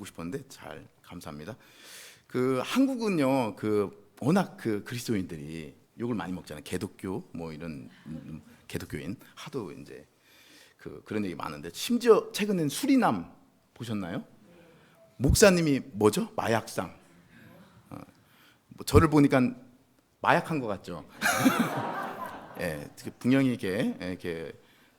오고 싶었는데 잘 감사합니다. 그 한국은요, 그 워낙 그 그리스도인들이 욕을 많이 먹잖아요. 개독교 뭐 이런 개독교인 하도 이제 그런 얘기 많은데, 심지어 최근엔 수리남 보셨나요? 목사님이 뭐죠? 마약상. 뭐 저를 보니까 마약한 것 같죠. 예, 분명히 이렇게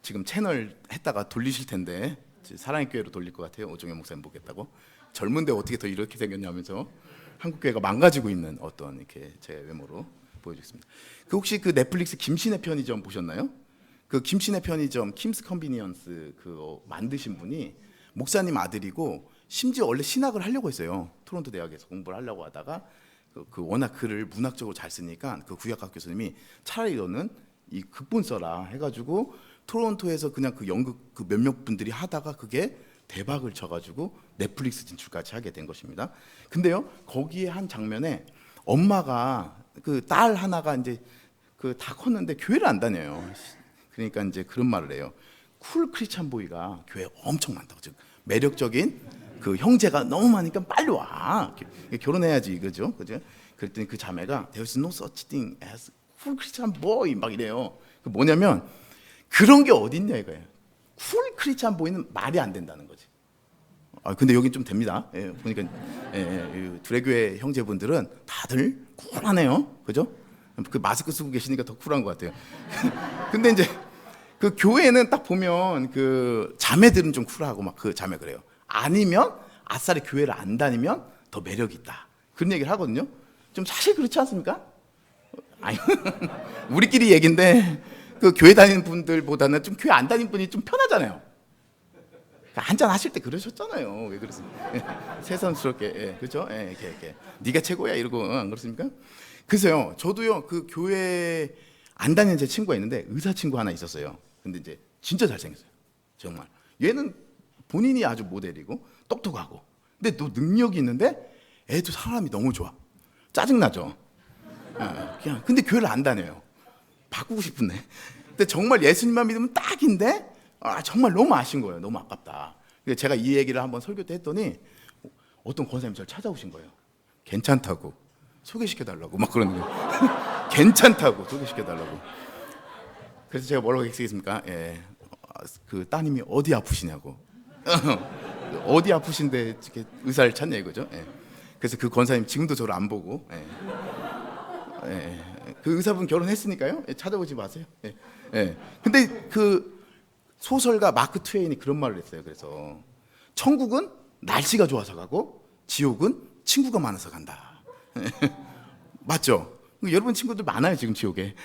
지금 채널 했다가 돌리실 텐데 사랑의 교회로 돌릴 것 같아요. 오종현 목사님 보겠다고. 젊은데 어떻게 더 이렇게 생겼냐면서 한국 교회가 망가지고 있는 어떤 이렇게 제 외모로 보여주겠습니다. 그 혹시 그 넷플릭스 김신의 편의점 보셨나요? 그 김신의 편의점 킴스 컨비니언스 그거 만드신 분이 목사님 아들이고, 심지어 원래 신학을 하려고 했어요. 토론토 대학에서 공부를 하려고 하다가 그 워낙 글을 문학적으로 잘 쓰니까 그 구약학 교수님이 차라리 너는 이 극본 써라 해가지고 토론토에서 그냥 그 연극 그 몇몇 분들이 하다가 그게 대박을 쳐가지고 넷플릭스 진출까지 하게 된 것입니다. 근데요, 거기에 한 장면에 엄마가 그 딸 하나가 이제 그 다 컸는데 교회를 안 다녀요. 그러니까 이제 그런 말을 해요. 쿨 크리스찬 보이가 교회에 엄청 많다고. 즉 매력적인 그 형제가 너무 많으니까 빨리 와. 결혼해야지 그죠? 그랬더니 그 자매가 There's no such thing as cool Christian boy 막 이래요. 그 뭐냐면 그런 게 어딨냐 이거예요. 쿨 크리스찬 보이는 말이 안 된다는 거지. 근데 여긴 좀 됩니다. 예, 보니까 두레교회 형제분들은 다들 쿨하네요. 그죠? 그 마스크 쓰고 계시니까 더 쿨한 것 같아요. 근데 이제 그 교회는 딱 보면 그 자매들은 좀 쿨하고 막 그 자매 그래요. 아니면 아싸리 교회를 안 다니면 더 매력 있다. 그런 얘기를 하거든요. 좀 사실 그렇지 않습니까? 아니, 우리끼리 얘긴데 그 교회 다니는 분들보다는 좀 교회 안 다니는 분이 좀 편하잖아요. 한잔 하실 때 그러셨잖아요. 왜 그러세요? 새삼스럽게, 예, 그렇죠? 예, 이렇게 네가 최고야 이러고 안 그렇습니까? 그래서요, 저도요 그 교회 안 다니는 제 친구가 있는데 의사 친구 하나 있었어요. 근데 이제 진짜 잘생겼어요. 정말. 얘는 본인이 아주 모델이고 똑똑하고, 근데 또 능력이 있는데 애도 사람이 너무 좋아. 짜증나죠? 그냥 근데 교회를 안 다녀요. 바꾸고 싶은데. 근데 정말 예수님만 믿으면 딱인데 정말 너무 아쉬운 거예요. 너무 아깝다. 그래서 제가 이 얘기를 한번 설교 때 했더니 어떤 권사님이 저를 찾아오신 거예요. 괜찮다고 소개시켜달라고 막 그러는 거예요. 괜찮다고 소개시켜달라고. 그래서 제가 뭐라고 얘기했습니까? 예, 그 따님이 어디 아프시냐고. 어디 아프신데 이렇게 의사를 찾냐 이거죠. 예. 그래서 그 권사님 지금도 저를 안 보고, 예. 예. 그 의사분 결혼했으니까요. 예, 찾아오지 마세요. 예. 예. 근데 그 소설가 마크 트웨인이 그런 말을 했어요. 그래서 천국은 날씨가 좋아서 가고 지옥은 친구가 많아서 간다. 맞죠? 여러분 친구들 많아요 지금 지옥에.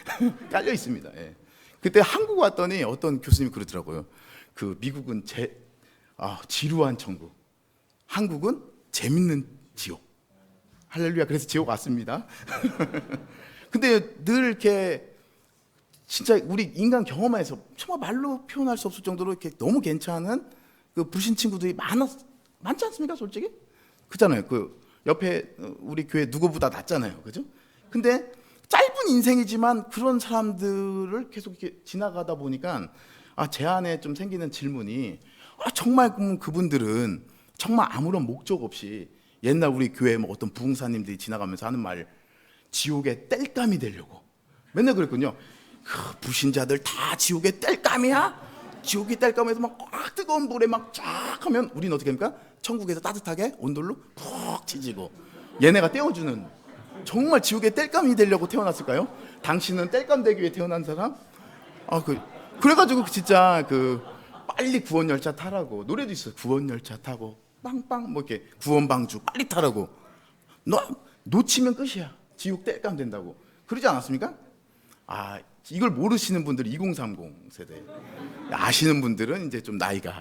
깔려 있습니다. 예. 그때 한국 왔더니 어떤 교수님이 그러더라고요. 그 미국은 지루한 천국, 한국은 재밌는 지옥. 할렐루야. 그래서 지옥 왔습니다. 근데 늘 이렇게 진짜 우리 인간 경험에서 정말 말로 표현할 수 없을 정도로 이렇게 너무 괜찮은 그 불신 친구들이 많지 않습니까? 솔직히 그잖아요. 그 옆에 우리 교회 누구보다 낫잖아요. 그죠? 근데 짧은 인생이지만 그런 사람들을 계속 이렇게 지나가다 보니까 제 안에 좀 생기는 질문이, 정말 그분들은 정말 아무런 목적 없이 옛날 우리 교회 뭐 어떤 부흥사님들이 지나가면서 하는 말, 지옥의 땔감이 되려고 맨날 그랬군요. 불신자들 다 지옥의 땔감이야? 지옥의 땔감에서 막 뜨거운 불에 막 쫙 하면 우리는 어떻게 합니까? 천국에서 따뜻하게 온돌로 푹 지지고, 얘네가 떼어주는, 정말 지옥의 땔감이 되려고 태어났을까요? 당신은 땔감 되기 위해 태어난 사람? 그래가지고 진짜 빨리 구원열차 타라고 노래도 있어요. 구원열차 타고 빵빵 뭐 이렇게 구원방주 빨리 타라고. 놓치면 끝이야. 지옥 땔감 된다고. 그러지 않았습니까? 이걸 모르시는 분들이 2030 세대, 아시는 분들은 이제 좀 나이가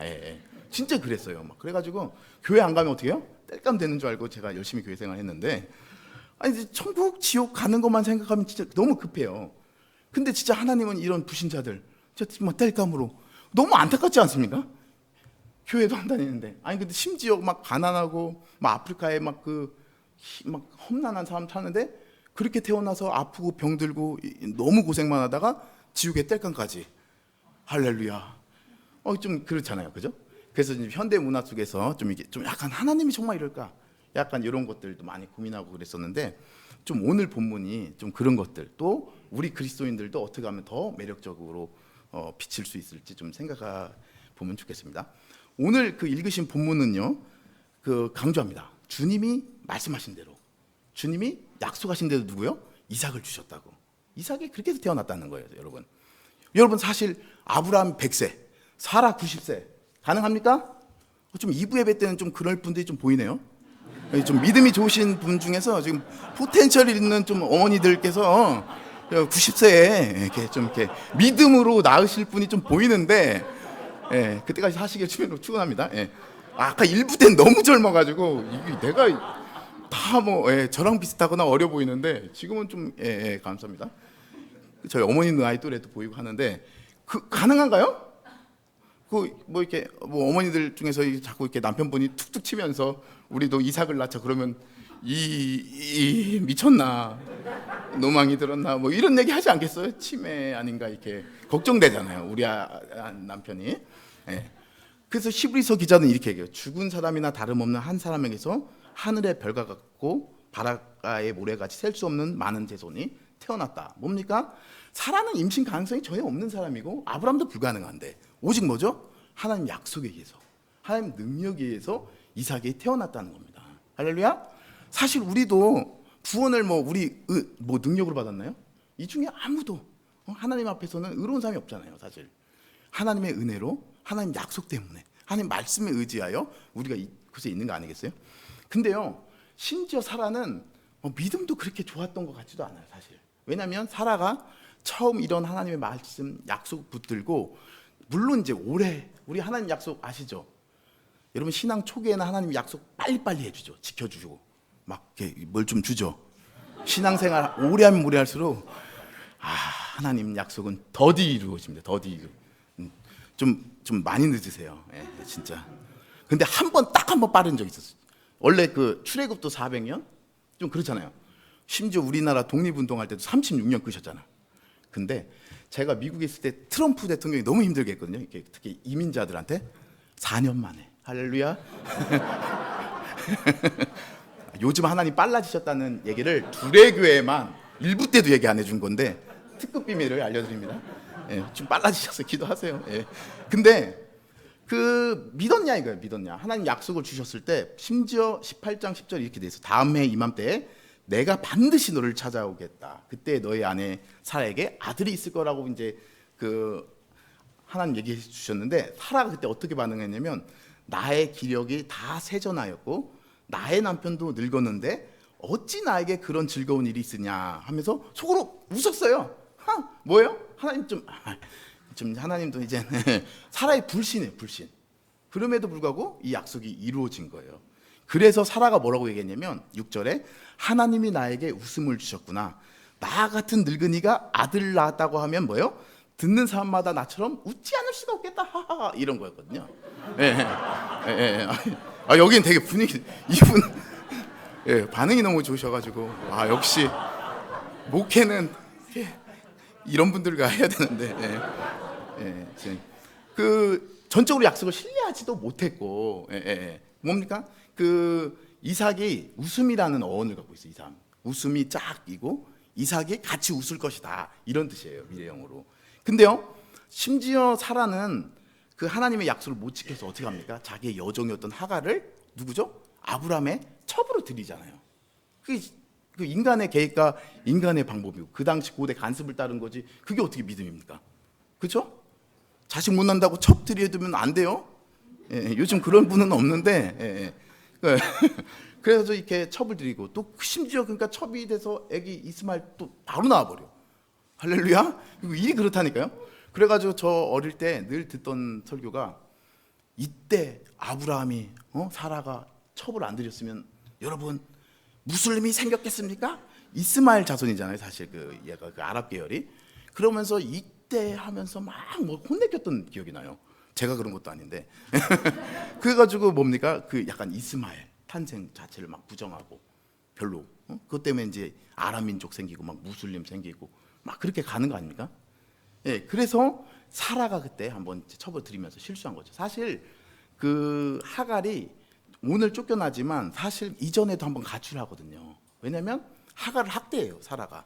진짜 그랬어요. 막 그래가지고 교회 안 가면 어떻게 해요? 뗄감 되는 줄 알고 제가 열심히 교회 생활했는데, 이제 천국 지옥 가는 것만 생각하면 진짜 너무 급해요. 근데 진짜 하나님은 이런 불신자들 진짜 막 뗄감으로 너무 안타깝지 않습니까? 교회도 안 다니는데. 근데 심지어 막 가난하고 막 아프리카에 막 험난한 사람 사는데 그렇게 태어나서 아프고 병들고 너무 고생만 하다가 지옥의 땔감까지. 할렐루야. 좀 그렇잖아요. 그죠? 그래서 이제 현대 문화 속에서 좀 이게 좀 약간 하나님이 정말 이럴까? 약간 이런 것들도 많이 고민하고 그랬었는데 좀 오늘 본문이 좀 그런 것들 또 우리 그리스도인들도 어떻게 하면 더 매력적으로 비칠 수 있을지 좀 생각해 보면 좋겠습니다. 오늘 그 읽으신 본문은요, 그 강조합니다. 주님이 말씀하신 대로, 주님이 약속하신 대로 누구요? 이삭을 주셨다고. 이삭이 그렇게 해서 태어났다는 거예요, 여러분. 여러분 사실 아브라함 100세, 사라 90세 가능합니까? 좀 2부 예배 때는 좀 그럴 분들이 좀 보이네요. 좀 믿음이 좋으신 분 중에서 지금 포텐셜이 있는 좀 어머니들께서 90세에 이렇게 좀 이렇게 믿음으로 낳으실 분이 좀 보이는데, 예, 그때까지 하시길 주님으로 축원합니다. 예. 아까 1부 때는 너무 젊어가지고 이게 내가 다 뭐 저랑 비슷하거나 어려 보이는데 지금은 좀 감사합니다. 저희 어머니 나이 또래도 보이고 하는데 그 가능한가요? 그 뭐 이렇게 뭐 어머니들 중에서 자꾸 이렇게 남편분이 툭툭 치면서 우리도 이삭을 낳자 그러면 이 미쳤나 노망이 들었나 뭐 이런 얘기 하지 않겠어요? 치매 아닌가 이렇게 걱정되잖아요. 우리 남편이. 예. 그래서 히브리서 기자는 이렇게 얘기해요. 죽은 사람이나 다름없는 한 사람에게서 하늘의 별과 같고 바닷가의 모래같이 셀 수 없는 많은 자손이 태어났다. 뭡니까? 사라는 임신 가능성이 전혀 없는 사람이고 아브라함도 불가능한데 오직 뭐죠? 하나님 약속에 의해서 하나님 능력에 의해서 이삭이 태어났다는 겁니다. 할렐루야. 사실 우리도 구원을 우리 능력으로 받았나요? 이 중에 아무도 하나님 앞에서는 의로운 사람이 없잖아요. 사실 하나님의 은혜로 하나님 약속 때문에 하나님 말씀에 의지하여 우리가 그곳에 있는 거 아니겠어요? 근데요 심지어 사라는 믿음도 그렇게 좋았던 것 같지도 않아요. 사실 왜냐하면 사라가 처음 이런 하나님의 말씀 약속 붙들고 물론 이제 오래 우리 하나님 약속 아시죠? 여러분 신앙 초기에는 하나님 약속 빨리빨리 해주죠. 지켜주시고 막 뭘 좀 주죠. 신앙생활 오래 하면 오래 할수록 하나님 약속은 더디 이루어집니다. 더디 좀 많이 늦으세요. 예, 진짜. 근데 딱 한 번 빠른 적 있었어요. 원래 그 출애굽도 400년 좀 그렇잖아요. 심지어 우리나라 독립운동할 때도 36년 끄셨잖아. 근데 제가 미국에 있을 때 트럼프 대통령이 너무 힘들게 했거든요. 특히 이민자들한테 4년 만에. 할렐루야. 요즘 하나님 빨라지셨다는 얘기를 두레교회만 일부 때도 얘기 안 해준 건데 특급 비밀을 알려드립니다. 예, 좀 빨라지셔서 기도하세요. 예. 근데 믿었냐 이거예요. 믿었냐. 하나님 약속을 주셨을 때 심지어 18장 10절 이렇게 돼 있어. 다음 해 이맘때에 내가 반드시 너를 찾아오겠다. 그때 너희 아내 사라에게 아들이 있을 거라고 이제 하나님 얘기해 주셨는데 사라가 그때 어떻게 반응했냐면 나의 기력이 다 세전하였고 나의 남편도 늙었는데 어찌 나에게 그런 즐거운 일이 있으냐 하면서 속으로 웃었어요. 뭐예요? 하나님 좀 하나님도 이제 사라의 불신이에요. 불신. 그럼에도 불구하고 이 약속이 이루어진 거예요. 그래서 사라가 뭐라고 얘기했냐면 6절에 하나님이 나에게 웃음을 주셨구나. 나 같은 늙은이가 아들 낳았다고 하면 뭐예요? 듣는 사람마다 나처럼 웃지 않을 수가 없겠다. 하하하 이런 거였거든요. 여기는 되게 분위기 이분 반응이 너무 좋으셔가지고 역시 목회는 이런 분들과 해야 되는데 전적으로 약속을 신뢰하지도 못했고 뭡니까? 이삭이 웃음이라는 어원을 갖고 있어요. 이삭. 웃음이 짝이고 이삭이 같이 웃을 것이다 이런 뜻이에요. 미래형으로. 근데요 심지어 사라는 하나님의 약속을 못 지켜서 어떻게 합니까? 자기의 여종이었던 하갈을 누구죠? 아브라함의 첩으로 들이잖아요. 그 인간의 계획과 인간의 방법이고 그 당시 고대 간습을 따른 거지 그게 어떻게 믿음입니까? 그렇죠? 자식 못 난다고 첩 들여두면 안 돼요. 요즘 그런 분은 없는데 그래서 이렇게 첩을 드리고 또 심지어 그러니까 첩이 돼서 애기 이스마엘 또 바로 나와버려. 할렐루야. 일이 그렇다니까요. 그래가지고 저 어릴 때 늘 듣던 설교가 이때 아브라함이 사라가 첩을 안 드렸으면 여러분 무슬림이 생겼겠습니까? 이스마엘 자손이잖아요. 사실 얘가 아랍 계열이. 그러면서 이때 하면서 막 혼내켰던 기억이 나요. 제가 그런 것도 아닌데. 그래가지고 뭡니까? 약간 이스마엘 탄생 자체를 막 부정하고 별로. 그것 때문에 이제 아랍 민족 생기고 막 무슬림 생기고 막 그렇게 가는 거 아닙니까? 예, 그래서 사라가 그때 한번 첩을 들이면서 실수한 거죠. 사실 그 하갈이 오늘 쫓겨나지만 사실 이전에도 한번 가출을 하거든요. 왜냐하면 하갈을 학대해요, 사라가.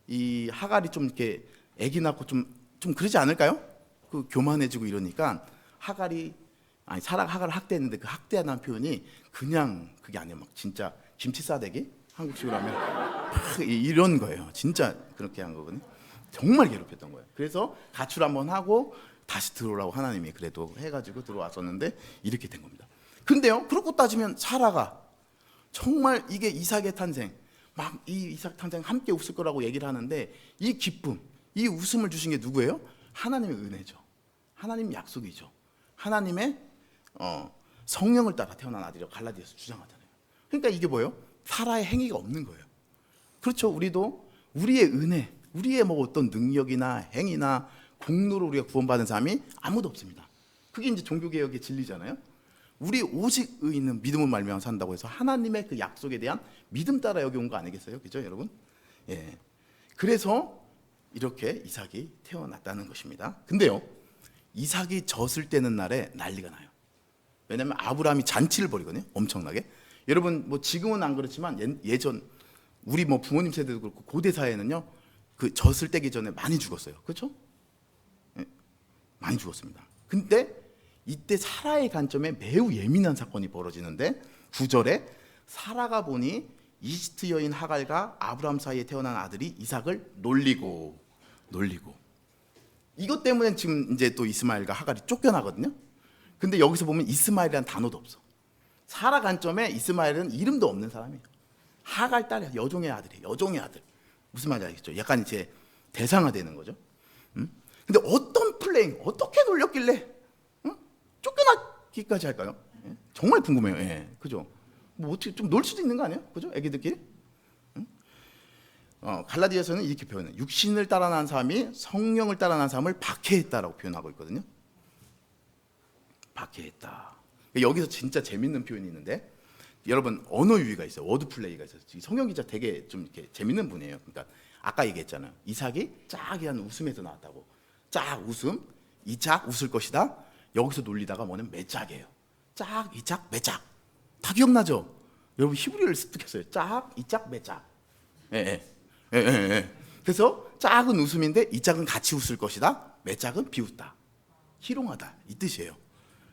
이 하갈이 좀 이렇게 아기 낳고 좀 그러지 않을까요? 그 교만해지고 이러니까 사라가 하갈을 학대했는데 그 학대하는 표현이 그냥 그게 아니에요. 막 진짜 김치 싸대기 한국식으로 하면 이런 거예요. 진짜 그렇게 한 거거든요. 정말 괴롭혔던 거예요. 그래서 가출 한번 하고 다시 들어오라고 하나님이 그래도 해가지고 들어왔었는데 이렇게 된 겁니다. 근데요, 그렇고 따지면 사라가 정말 이게 이삭의 탄생, 막 이 이삭 탄생 함께 웃을 거라고 얘기를 하는데 이 기쁨, 이 웃음을 주신 게 누구예요? 하나님의 은혜죠. 하나님 약속이죠. 하나님의 성령을 따라 태어난 아들이라고 갈라디아서 주장하잖아요. 그러니까 이게 뭐예요? 사라의 행위가 없는 거예요. 그렇죠. 우리도 우리의 은혜, 우리의 뭐 어떤 능력이나 행위나 공로로 우리가 구원받은 사람이 아무도 없습니다. 그게 이제 종교개혁의 진리잖아요. 우리 오직 있는 믿음을 말미암아 산다고 해서 하나님의 그 약속에 대한 믿음 따라 여기 온 거 아니겠어요? 그죠, 여러분? 예. 그래서 이렇게 이삭이 태어났다는 것입니다. 근데요, 이삭이 젖을 떼는 날에 난리가 나요. 왜냐하면 아브라함이 잔치를 벌이거든요. 엄청나게. 여러분 뭐 지금은 안 그렇지만 예전 우리 뭐 부모님 세대도 그렇고 고대 사회는요, 그 젖을 떼기 전에 많이 죽었어요. 그렇죠? 예, 많이 죽었습니다. 근데 이때 사라의 관점에 매우 예민한 사건이 벌어지는데 9절에 사라가 보니 이집트 여인 하갈과 아브라함 사이에 태어난 아들이 이삭을 놀리고 이것 때문에 지금 이제 또 이스마엘과 하갈이 쫓겨나거든요. 근데 여기서 보면 이스마엘이라는 단어도 없어. 사라 관점에 이스마엘은 이름도 없는 사람이에요. 하갈 딸이야. 여종의 아들이에요. 여종의 아들. 무슨 말인지 알겠죠? 약간 이제 대상화되는 거죠. 근데 어떤 플레잉, 어떻게 놀렸길래 쫓겨나기까지 할까요? 예? 정말 궁금해요. 예, 그죠? 뭐 어떻게 좀 놀 수도 있는 거 아니에요? 그죠? 애기들끼리? 갈라디아서는 이렇게 표현해요. 육신을 따라 난 사람이 성령을 따라 난 사람을 박해했다라고 표현하고 있거든요. 박해했다. 여기서 진짜 재밌는 표현이 있는데, 여러분 언어 유희가 있어요. 워드 플레이가 있어요. 성경 기자 되게 좀 이렇게 재밌는 분이에요. 그러니까 아까 얘기했잖아요. 이삭이 짝이라는 웃음에서 나왔다고. 짝 웃음, 이짝 웃을 것이다. 여기서 놀리다가 뭐냐면 매짝이에요. 짝, 이짝, 매짝. 다 기억나죠? 여러분 히브리어를 습득했어요. 짝, 이짝, 매짝. 그래서 짝은 웃음인데 이짝은 같이 웃을 것이다. 매짝은 비웃다. 희롱하다 이 뜻이에요.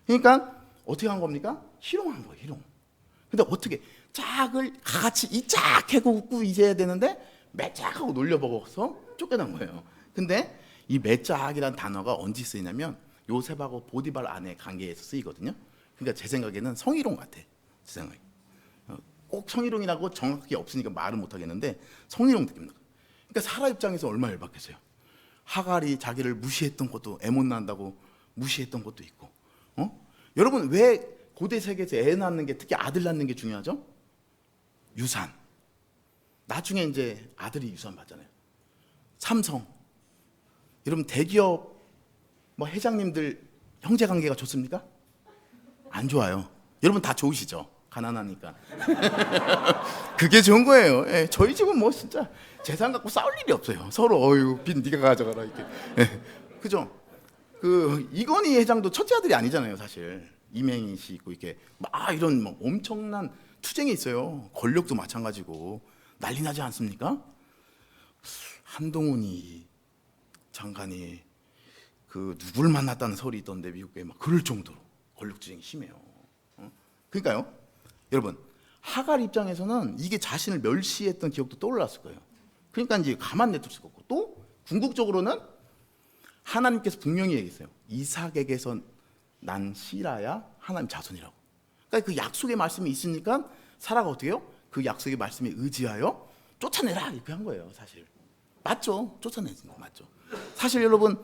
그러니까 어떻게 한 겁니까? 희롱한 거예요. 희롱. 근데 어떻게 짝을 같이 이짝 하고 웃고 이제야 되는데 매짝하고 놀려먹어서 쫓겨난 거예요. 근데 이 매짝이라는 단어가 언제 쓰이냐면 요셉하고 보디발 아내 관계에서 쓰이거든요. 그러니까 제 생각에는 성희롱 같아. 제 생각에. 꼭 성희롱이라고 정확하게 없으니까 말은 못 하겠는데 성희롱 느낌입니다. 그러니까 사라 입장에서 얼마나 열받겠어요. 하갈이 자기를 무시했던 것도 애못 난다고 무시했던 것도 있고. 여러분 왜 고대 세계에서 애 낳는 게 특히 아들 낳는 게 중요하죠? 유산. 나중에 이제 아들이 유산 받잖아요. 삼성. 여러분 대기업 뭐 회장님들 형제 관계가 좋습니까? 안 좋아요. 여러분 다 좋으시죠? 가난하니까. 그게 좋은 거예요. 예, 저희 집은 뭐 진짜 재산 갖고 싸울 일이 없어요. 서로 어유 빚 네가 가져가라 이렇게. 예, 그죠? 그 이건희 회장도 첫째 아들이 아니잖아요, 사실. 이맹희 씨 있고 이렇게 막 이런 뭐 엄청난 투쟁이 있어요. 권력도 마찬가지고 난리 나지 않습니까? 한동훈이 장관이 그 누굴 만났다는 설이 있던데 미국에 막 그럴 정도로 권력 투쟁이 심해요. 그러니까요, 여러분 하갈 입장에서는 이게 자신을 멸시했던 기억도 떠올랐을 거예요. 그러니까 이제 가만 냅둘 수가 없고 또 궁극적으로는 하나님께서 분명히 얘기했어요. 이삭에게서 난 씨라야 하나님 자손이라고. 그러니까 그 약속의 말씀이 있으니까 사라가 어떻게 해요? 그 약속의 말씀에 의지하여 쫓아내라 이렇게 한 거예요. 사실 맞죠? 쫓아내는 거 맞죠? 사실 여러분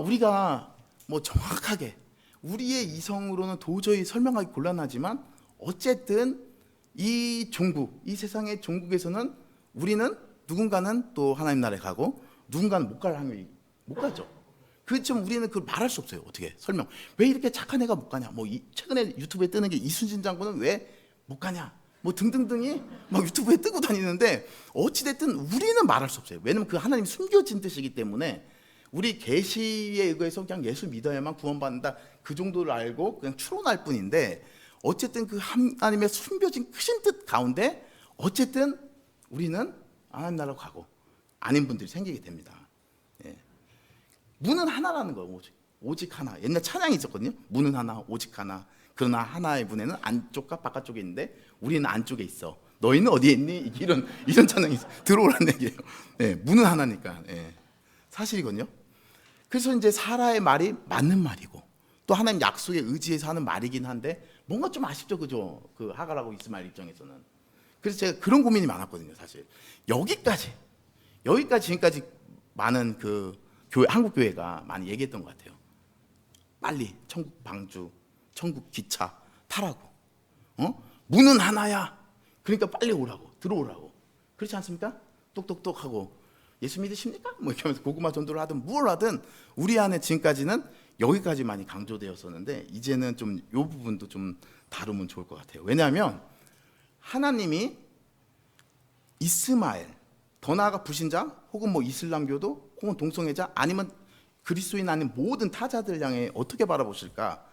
우리가 뭐 정확하게 우리의 이성으로는 도저히 설명하기 곤란하지만 어쨌든 이 종국, 이 세상의 종국에서는 우리는 누군가는 또 하나님 나라에 가고 누군가는 못 갈 확률이 못 가죠. 그렇지만 우리는 그걸 말할 수 없어요. 어떻게 설명? 왜 이렇게 착한 애가 못 가냐? 뭐 최근에 유튜브에 뜨는 게 이순신 장군은 왜 못 가냐? 뭐 등등등이 막 유튜브에 뜨고 다니는데 어찌 됐든 우리는 말할 수 없어요. 왜냐면 그 하나님이 숨겨진 뜻이기 때문에 우리 계시에 의해서 그냥 예수 믿어야만 구원받는다 그 정도를 알고 그냥 추론할 뿐인데, 어쨌든 그 하나님의 숨겨진 크신 뜻 가운데 어쨌든 우리는 하나님 나라로 가고 아닌 분들이 생기게 됩니다. 예. 문은 하나라는 거예요. 오직 하나. 옛날 찬양이 있었거든요. 문은 하나, 오직 하나. 그러나 하나의 문에는 안쪽과 바깥쪽에 있는데 우리는 안쪽에 있어. 너희는 어디에 있니? 이런 찬양이 있어. 들어오라는 얘기예요. 예, 문은 하나니까. 예. 사실이거든요. 그래서 이제 사라의 말이 맞는 말이고 또 하나님 약속에 의지해서 하는 말이긴 한데 뭔가 좀 아쉽죠, 그죠? 그 하갈하고 이스마엘 입장에서는. 그래서 제가 그런 고민이 많았거든요, 사실. 여기까지 지금까지 많은 그 교회, 한국 교회가 많이 얘기했던 것 같아요. 빨리 천국 방주, 천국 기차 타라고. 문은 하나야. 그러니까 빨리 오라고, 들어오라고. 그렇지 않습니까? 똑똑똑하고 예수 믿으십니까? 뭐 이렇게 하면서 고구마 전도를 하든 뭘 하든 우리 안에 지금까지는 여기까지 많이 강조되었었는데 이제는 좀 이 부분도 좀 다루면 좋을 것 같아요. 왜냐하면 하나님이 이스마엘, 더 나아가 불신자 혹은 뭐 이슬람교도 혹은 동성애자 아니면 그리스도인 아닌 모든 타자들 향해 어떻게 바라보실까?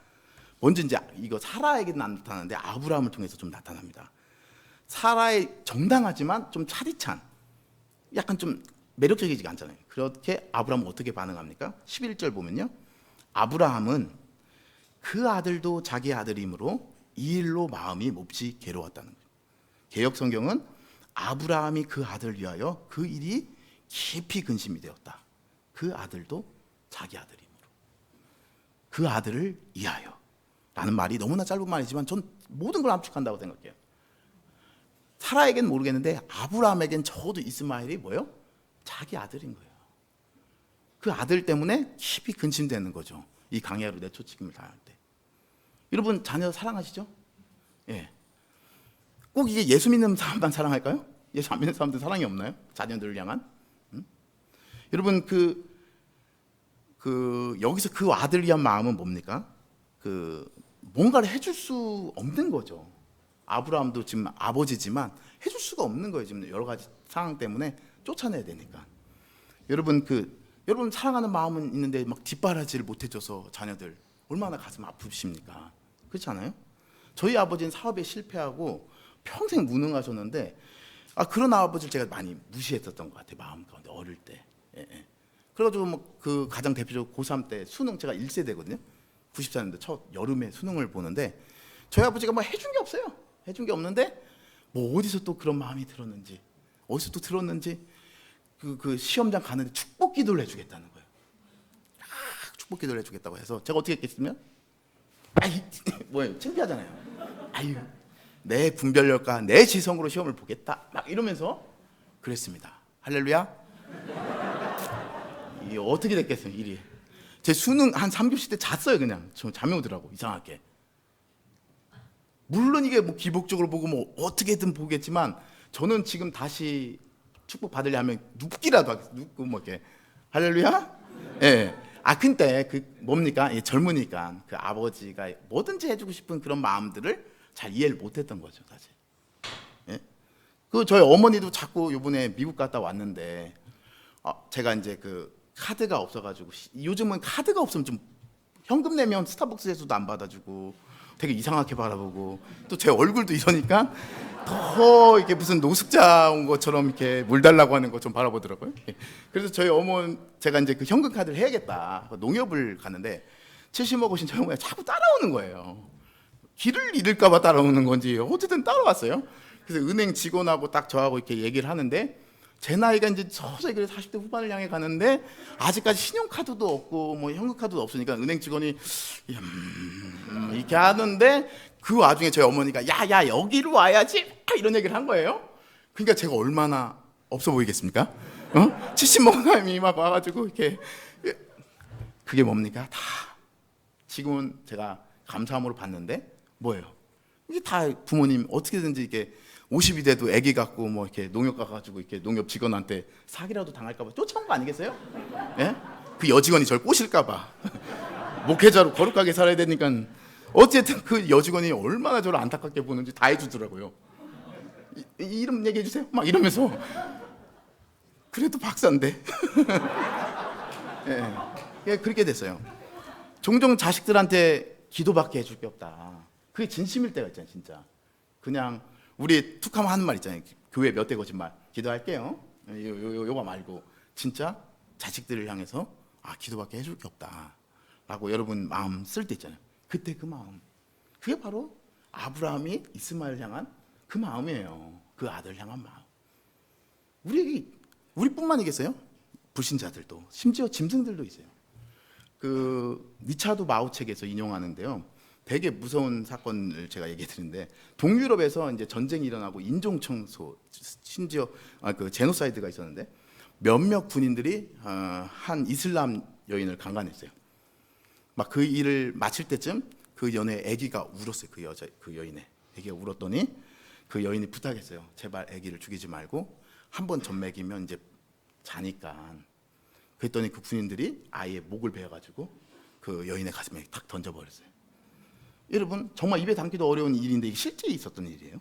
먼저 이제 이거 사라에게 나타나는데 아브라함을 통해서 좀 나타납니다. 사라의 정당하지만 좀 차디찬, 약간 좀 매력적이지 않잖아요. 그렇게 아브라함은 어떻게 반응합니까? 11절 보면요, 아브라함은 그 아들도 자기 아들이므로 이 일로 마음이 몹시 괴로웠다는 거예요. 개역 성경은 아브라함이 그 아들을 위하여 그 일이 깊이 근심이 되었다. 그 아들도 자기 아들이므로 그 아들을 위하여 라는 말이 너무나 짧은 말이지만 전 모든 걸 압축한다고 생각해요. 사라에겐 모르겠는데 아브라함에겐 적어도 이스마엘이 뭐예요? 자기 아들인 거예요. 그 아들 때문에 깊이 근심되는 거죠. 이 강야로 내쫓김을 당할 때. 여러분 자녀 사랑하시죠? 예. 꼭 이게 예수 믿는 사람만 사랑할까요? 예수 안 믿는 사람들 사랑이 없나요? 자녀들을 향한? 여러분 여기서 그 아들을 위한 마음은 뭡니까? 뭔가를 해줄 수 없는 거죠. 아브라함도 지금 아버지지만 해줄 수가 없는 거예요. 지금 여러 가지 상황 때문에 쫓아내야 되니까. 여러분 여러분 사랑하는 마음은 있는데 막 뒷바라지를 못 해줘서 자녀들 얼마나 가슴 아프십니까? 그렇지 않아요? 저희 아버지는 사업에 실패하고 평생 무능하셨는데 그런 아버지를 제가 많이 무시했었던 것 같아요. 마음 가운데 어릴 때. 예. 그래가지고 뭐 그 가장 대표적으로 고3 때 수능 제가 1세대거든요. 94년도 첫 여름에 수능을 보는데 저희 아버지가 뭐 해준 게 없어요. 해준 게 없는데 뭐 어디서 또 그런 마음이 들었는지 어디서 또 들었는지 그 시험장 가는데 축복 기도를 해주겠다는 거예요. 축복 기도를 해주겠다고 해서 제가 어떻게 했겠으면 뭐예요? 창피하잖아요. 내 분별력과 내 지성으로 시험을 보겠다 막 이러면서 그랬습니다. 할렐루야. 이게 어떻게 됐겠어요, 일이. 제 수능 한 3교시 때 잤어요. 그냥 저 잠이 오더라고, 이상하게. 물론 이게 뭐 기복적으로 보고 뭐 어떻게든 보겠지만 저는 지금 다시 축복 받으려면 눕기라도 하겠어요. 눕고 뭐 이렇게 할렐루야. 예. 근데 뭡니까? 젊으니까 그 아버지가 뭐든지 해주고 싶은 그런 마음들을 잘 이해를 못했던 거죠, 사실. 예? 저희 어머니도 자꾸 이번에 미국 갔다 왔는데 제가 이제 카드가 없어가지고 요즘은 카드가 없으면 좀 현금 내면 스타벅스에서도 안 받아주고 되게 이상하게 바라보고 또 제 얼굴도 이러니까 더 이렇게 무슨 노숙자 온 것처럼 이렇게 물 달라고 하는 거 좀 바라보더라고요. 그래서 저희 어머니 제가 이제 그 현금 카드를 해야겠다. 농협을 갔는데 70 먹으신 저희 어머니가 자꾸 따라오는 거예요. 길을 잃을까봐 따라오는 건지 어쨌든 따라왔어요. 그래서 은행 직원하고 딱 저하고 이렇게 얘기를 하는데 제 나이가 이제 서서히 40대 후반을 향해 가는데 아직까지 신용카드도 없고 뭐 현금카드도 없으니까 은행 직원이 이렇게 하는데 그 와중에 저희 어머니가 야 여기로 와야지 이런 얘기를 한 거예요. 그러니까 제가 얼마나 없어 보이겠습니까? 70 먹은 사람이 막 와가지고 이렇게 그게 뭡니까? 다 지금은 제가 감사함으로 봤는데 뭐예요? 이게 다 부모님 어떻게든지 이렇게 50이 돼도 아기 갖고 뭐 이렇게 농협 가가지고 이렇게 농협 직원한테 사기라도 당할까봐 쫓아온 거 아니겠어요? 예? 그 여직원이 저를 꼬실까봐 목회자로 거룩하게 살아야 되니까 어쨌든 그 여직원이 얼마나 저를 안타깝게 보는지 다 해주더라고요. 이름 얘기해 주세요. 막 이러면서 그래도 박사인데 예, 예, 그렇게 됐어요. 종종 자식들한테 기도밖에 해줄 게 없다. 그게 진심일 때가 있잖아요, 진짜. 그냥 우리 툭하면 하는 말 있잖아요. 교회 몇 대 거짓말. 기도할게요. 요거 말고 진짜 자식들을 향해서 기도밖에 해줄 게 없다라고 여러분 마음 쓸 때 있잖아요. 그때 그 마음, 그게 바로 아브라함이 이스마엘 향한 그 마음이에요. 그 아들 향한 마음. 우리뿐만이겠어요? 불신자들도, 심지어 짐승들도 있어요. 그 리차드 마우 책에서 인용하는데요. 되게 무서운 사건을 제가 얘기해 드리는데, 동유럽에서 이제 전쟁이 일어나고 인종 청소, 심지어 그 제노사이드가 있었는데 몇몇 군인들이 한 이슬람 여인을 강간했어요. 막 그 일을 마칠 때쯤 그 연애 아기가 울었어요. 그 여인의 아기가 울었더니 그 여인이 부탁했어요. 제발 아기를 죽이지 말고 한 번 전 먹이면 이제 자니까. 그랬더니 그 군인들이 아이의 목을 베어가지고 그 여인의 가슴에 탁 던져버렸어요. 여러분, 정말 입에 담기도 어려운 일인데 이게 실제 있었던 일이에요.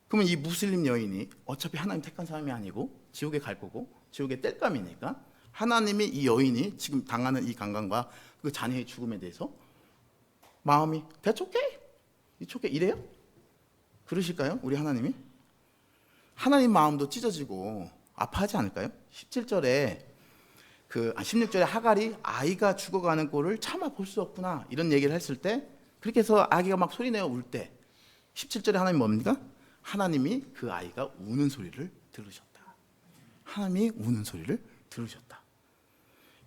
그러면 이 무슬림 여인이 어차피 하나님 택한 사람이 아니고 지옥에 갈 거고 지옥의 땔감이니까 하나님이 이 여인이 지금 당하는 이 강간과 그 자녀의 죽음에 대해서 마음이 It's okay 이래요? 그러실까요? 우리 하나님이? 하나님 마음도 찢어지고 아파하지 않을까요? 17절에 16절에 하갈이 아이가 죽어가는 꼴을 참아 볼 수 없구나 이런 얘기를 했을 때, 그렇게 해서 아기가 막 소리내어 울 때 17절에 하나님 뭡니까? 하나님이 그 아이가 우는 소리를 들으셨다. 하나님이 우는 소리를 들으셨다.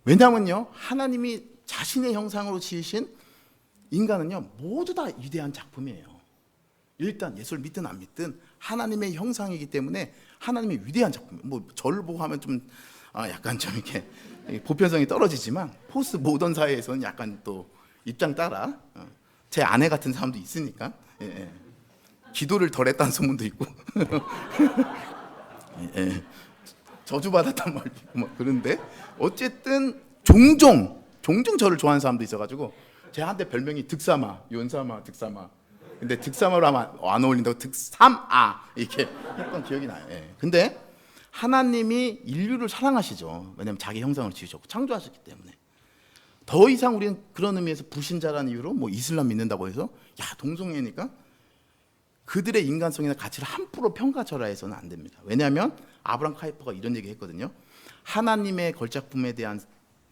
왜냐하면요, 하나님이 자신의 형상으로 지으신 인간은요 모두 다 위대한 작품이에요. 일단 예수를 믿든 안 믿든 하나님의 형상이기 때문에 하나님의 위대한 작품. 뭐 저를 보고 하면 좀 약간 좀 이렇게 보편성이 떨어지지만 포스트 모던 사회에서는 약간 또 입장 따라 제 아내 같은 사람도 있으니까 기도를 덜 했다는 소문도 있고 저주받았단 말도 있고 뭐 그런데 어쨌든 종종 저를 좋아하는 사람도 있어가지고 제가 한때 별명이 득사마, 연사마, 득사마. 근데 득사마로 하면 안 어울린다고 득삼아 이렇게 했던 기억이 나요. 근데 하나님이 인류를 사랑하시죠. 왜냐하면 자기 형상을 지으셨고 창조하셨기 때문에. 더 이상 우리는 그런 의미에서 불신자라는 이유로 뭐 이슬람 믿는다고 해서 동성애니까 그들의 인간성이나 가치를 함부로 평가절하해서는 안 됩니다. 왜냐하면 아브람 카이퍼가 이런 얘기 했거든요. 하나님의 걸작품에 대한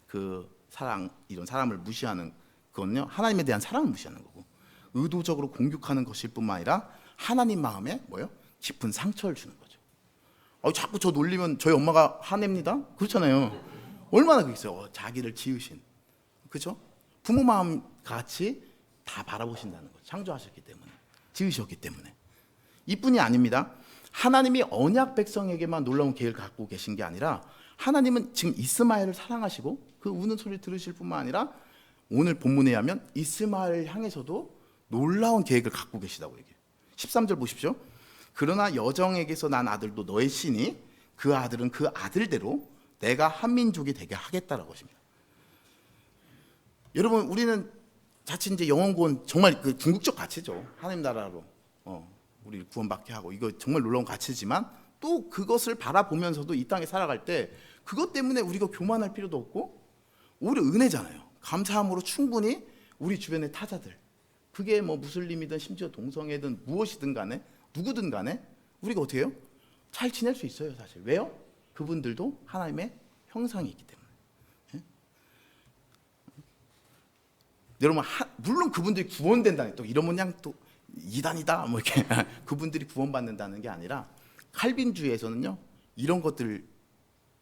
그 사랑, 이런 사람을 무시하는 그건요, 하나님에 대한 사랑을 무시하는 거고, 의도적으로 공격하는 것일 뿐만 아니라 하나님 마음에 깊은 상처를 주는 거죠. 자꾸 저 놀리면 저희 엄마가 화냅니다. 그렇잖아요. 얼마나 그겠어요. 자기를 지으신, 그렇죠? 부모 마음 같이 다 바라보신다는 거죠. 창조하셨기 때문에, 지으셨기 때문에. 이뿐이 아닙니다. 하나님이 언약 백성에게만 놀라운 계획을 갖고 계신 게 아니라 하나님은 지금 이스마엘을 사랑하시고 그 우는 소리를 들으실 뿐만 아니라 오늘 본문에 하면 이스마엘을 향해서도 놀라운 계획을 갖고 계시다고 얘기해요. 13절 보십시오. 그러나 여정에게서 난 아들도 너의 신이 그 아들은 그 아들대로 내가 한 민족이 되게 하겠다라고 하십니다. 여러분, 우리는 자칫 이제 영원 구원 정말 그 궁극적 가치죠. 하나님 나라로 우리 구원받게 하고 이거 정말 놀라운 가치지만 또 그것을 바라보면서도 이 땅에 살아갈 때 그것 때문에 우리가 교만할 필요도 없고 오히려 은혜잖아요. 감사함으로 충분히 우리 주변의 타자들, 그게 뭐 무슬림이든 심지어 동성애든 무엇이든 간에 누구든 간에 우리가 어떻게 해요? 잘 지낼 수 있어요. 사실. 왜요? 그분들도 하나님의 형상이 있기 때문에. 여러분, 물론 그분들이 구원된다는, 또 이러면 그냥 또 이단이다 뭐 이렇게 그분들이 구원받는다는 게 아니라 칼빈주의에서는요 이런 것들,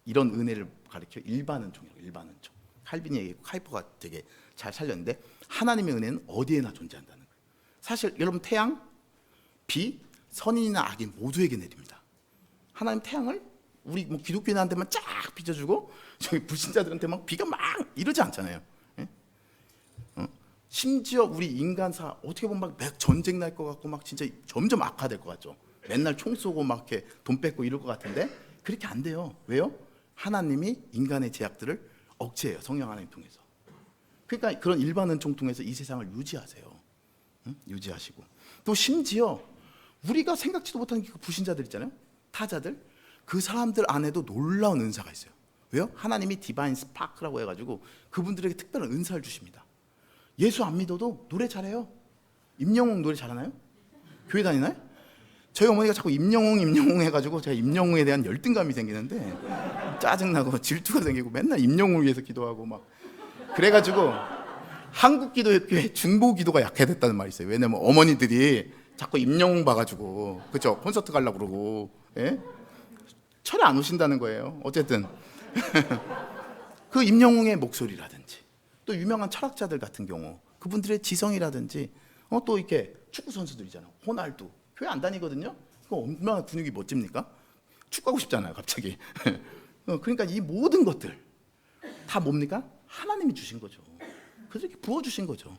이런 은혜를 가리켜 일반은총이라고. 일반은총. 칼빈이 얘기했고 카이퍼가 되게 잘 살렸는데, 하나님의 은혜는 어디에나 존재한다는 거예요. 사실 여러분, 태양, 비, 선인이나 악인 모두에게 내립니다. 하나님 태양을 우리 뭐 기독교인한테만 쫙 비춰주고 저기 불신자들한테 막 비가 막 이러지 않잖아요. 심지어 우리 인간사 어떻게 보면 막 전쟁 날 것 같고 막 진짜 점점 악화될 것 같죠. 맨날 총 쏘고 막 이렇게 돈 뺏고 이럴 것 같은데 그렇게 안 돼요. 왜요? 하나님이 인간의 제약들을 억제해요. 성령 하나님 통해서. 그러니까 그런 일반 은총 통해서 이 세상을 유지하세요. 유지하시고 또 심지어 우리가 생각지도 못하는 그 불신자들 있잖아요. 타자들. 그 사람들 안에도 놀라운 은사가 있어요. 왜요? 하나님이 디바인 스파크라고 해가지고 그분들에게 특별한 은사를 주십니다. 예수 안 믿어도 노래 잘해요. 임영웅 노래 잘하나요? 교회 다니나요? 저희 어머니가 자꾸 임영웅 해가지고 제가 임영웅에 대한 열등감이 생기는데 짜증나고 질투가 생기고 맨날 임영웅을 위해서 기도하고 막 그래가지고 한국 기도회 중보 기도가 약해졌다는 말이 있어요. 왜냐면 어머니들이 자꾸 임영웅 봐가지고 그죠? 콘서트 가려고 그러고 예? 철에 안 오신다는 거예요. 어쨌든 그 임영웅의 목소리라든지 또 유명한 철학자들 같은 경우 그분들의 지성이라든지 또 이렇게 축구 선수들이잖아요. 호날두 교회 안 다니거든요. 그거 얼마나 근육이 멋집니까? 축구하고 싶잖아요, 갑자기. 그러니까 이 모든 것들 다 뭡니까? 하나님이 주신 거죠. 그래서 이렇게 부어주신 거죠.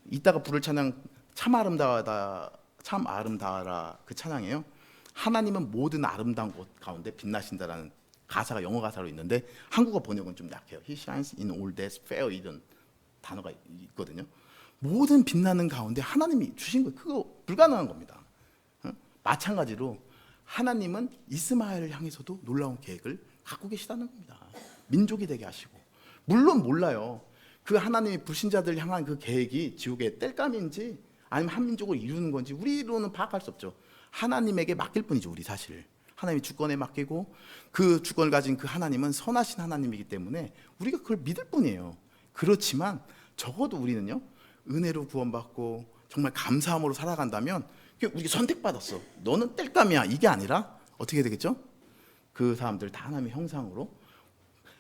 이따가 부를 찬양 참 아름다워라, 참 아름다워라 그 찬양이에요. 하나님은 모든 아름다운 곳 가운데 빛나신다라는 가사가 영어 가사로 있는데 한국어 번역은 좀 약해요. He shines in all that's fair 이런 단어가 있거든요. 모든 빛나는 가운데 하나님이 주신 거 그거 불가능한 겁니다. 마찬가지로 하나님은 이스마엘을 향해서도 놀라운 계획을 갖고 계시다는 겁니다. 민족이 되게 하시고 물론 몰라요. 그 하나님이 불신자들 향한 그 계획이 지옥의 땔감인지 아니면 한 민족을 이루는 건지 우리로는 파악할 수 없죠. 하나님에게 맡길 뿐이죠. 우리 사실 하나님이 주권에 맡기고 그 주권을 가진 그 하나님은 선하신 하나님이기 때문에 우리가 그걸 믿을 뿐이에요. 그렇지만 적어도 우리는요 은혜로 구원받고 정말 감사함으로 살아간다면 우리가 선택받았어. 너는 땔감이야. 이게 아니라 어떻게 되겠죠? 그 사람들 다 하나님의 형상으로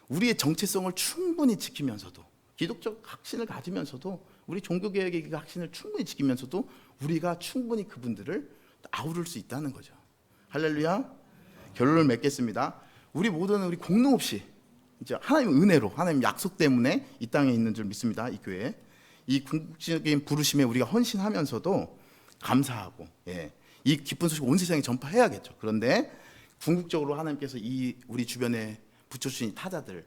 우리의 정체성을 충분히 지키면서도 기독적 확신을 가지면서도 우리 종교개혁의 그 확신을 충분히 지키면서도 우리가 충분히 그분들을 아우를 수 있다는 거죠. 할렐루야. 결론을 맺겠습니다. 우리 모두는 우리 공로 없이 이제 하나님의 은혜로 하나님 약속 때문에 이 땅에 있는 줄 믿습니다. 이 교회에 이 궁극적인 부르심에 우리가 헌신하면서도 감사하고 이 기쁜 소식 온 세상에 전파해야겠죠. 그런데 궁극적으로 하나님께서 이 우리 주변에 붙여주신 타자들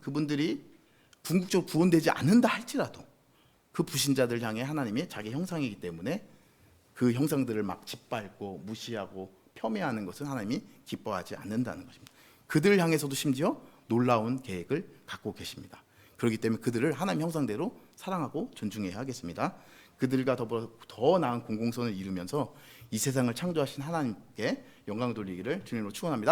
그분들이 궁극적으로 구원되지 않는다 할지라도 그 불신자들 향해 하나님이 자기 형상이기 때문에 그 형상들을 막 짓밟고 무시하고 폄훼하는 것은 하나님이 기뻐하지 않는다는 것입니다. 그들을 향해서도 심지어 놀라운 계획을 갖고 계십니다. 그렇기 때문에 그들을 하나님 형상대로 사랑하고 존중해야 하겠습니다. 그들과 더불어 더 나은 공공선을 이루면서 이 세상을 창조하신 하나님께 영광 돌리기를 주님으로 축원합니다.